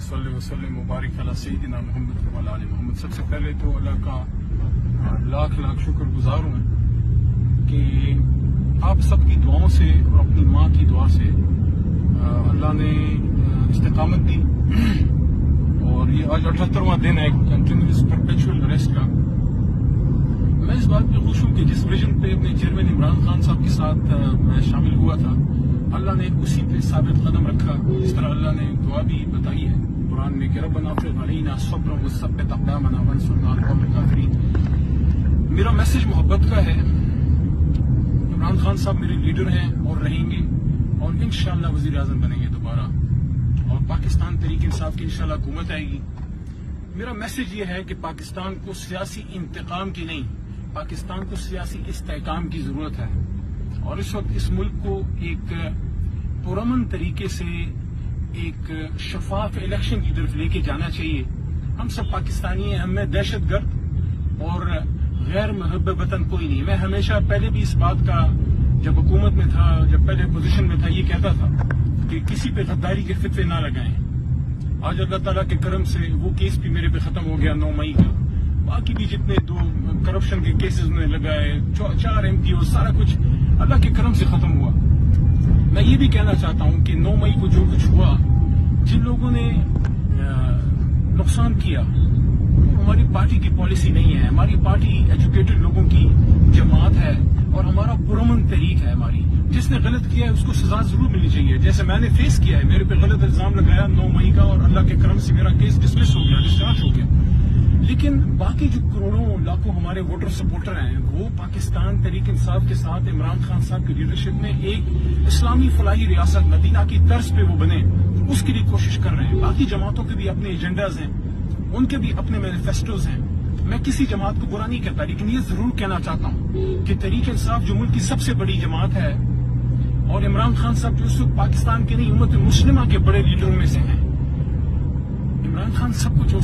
صلی وسلم مبارک علی سیدنا محمد و علی محمد۔ سب سے پہلے تو اللہ کا لاکھ لاکھ شکر گزار ہوں کہ آپ سب کی دعاؤں سے اور اپنی ماں کی دعا سے اللہ نے استقامت دی، اور یہ آج 78واں دن ہے کنٹینیوس پرپیچول اریسٹ کا۔ میں اس بات پہ خوش ہوں کہ جس ویژن پہ اپنے چیئرمین عمران خان صاحب کے ساتھ میں شامل ہوا تھا، اللہ نے اسی پہ ثابت قدم رکھا، جس طرح اللہ نے دعا بھی بتائی ہے قرآن میں کہ ربنا افرغ علینا صبرا وثبت اقدامنا وانصرنا علی القوم الکافرین۔ میرا میسج محبت کا ہے۔ عمران خان صاحب میرے لیڈر ہیں اور رہیں گے، اور انشاءاللہ وزیر اعظم بنیں گے دوبارہ، اور پاکستان تحریک انصاف کی انشاءاللہ حکومت آئے گی۔ میرا میسج یہ ہے کہ پاکستان کو سیاسی انتقام کی نہیں، پاکستان کو سیاسی استحکام کی ضرورت ہے، اور اس وقت اس ملک کو ایک پرامن طریقے سے ایک شفاف الیکشن کی طرف لے کے جانا چاہیے۔ ہم سب پاکستانی ہیں، ہم میں دہشت گرد اور غیر محب وطن کوئی نہیں۔ میں ہمیشہ پہلے بھی اس بات کا، جب حکومت میں تھا، جب پہلے پوزیشن میں تھا، یہ کہتا تھا کہ کسی پہ غداری کے فتوے نہ لگائیں۔ آج اللہ تعالیٰ کے کرم سے وہ کیس بھی میرے پہ ختم ہو گیا 9 مئی کا۔ باقی بھی جتنے 2 کرپشن کے کیسز میں لگائے، 4 MP سارا کچھ اللہ کے کرم سے ختم ہوا۔ میں یہ بھی کہنا چاہتا ہوں کہ 9 مئی کو جو کچھ ہوا، جن لوگوں نے نقصان کیا، ہماری پارٹی کی پالیسی نہیں ہے۔ ہماری پارٹی ایجوکیٹڈ لوگوں کی جماعت ہے، اور ہمارا پرامن تحریک ہے ہماری۔ جس نے غلط کیا ہے اس کو سزا ضرور ملنی چاہیے، جیسے میں نے فیس کیا ہے۔ میرے پہ غلط الزام لگایا 9 مئی کا، اور اللہ کے کرم سے میرا کیس ڈسمس ہو گیا، ڈسچارج ہو گیا۔ لیکن باقی جو کروڑوں لاکھوں ہمارے ووٹر سپورٹر ہیں، وہ پاکستان تحریک انصاف کے ساتھ عمران خان صاحب کی لیڈرشپ میں ایک اسلامی فلاحی ریاست مدینہ کی طرز پہ وہ بنے، اس کے لیے کوشش کر رہے ہیں۔ باقی جماعتوں کے بھی اپنے ایجنڈاز ہیں، ان کے بھی اپنے مینیفیسٹوز ہیں۔ میں کسی جماعت کو برا نہیں کہتا، لیکن یہ ضرور کہنا چاہتا ہوں کہ تحریک انصاف جو ملک کی سب سے بڑی جماعت ہے، اور عمران خان صاحب جو اس وقت پاکستان کے نہیں امت مسلمہ کے بڑے لیڈروں میں سے ہیں، عمران خان سب کچھ ہو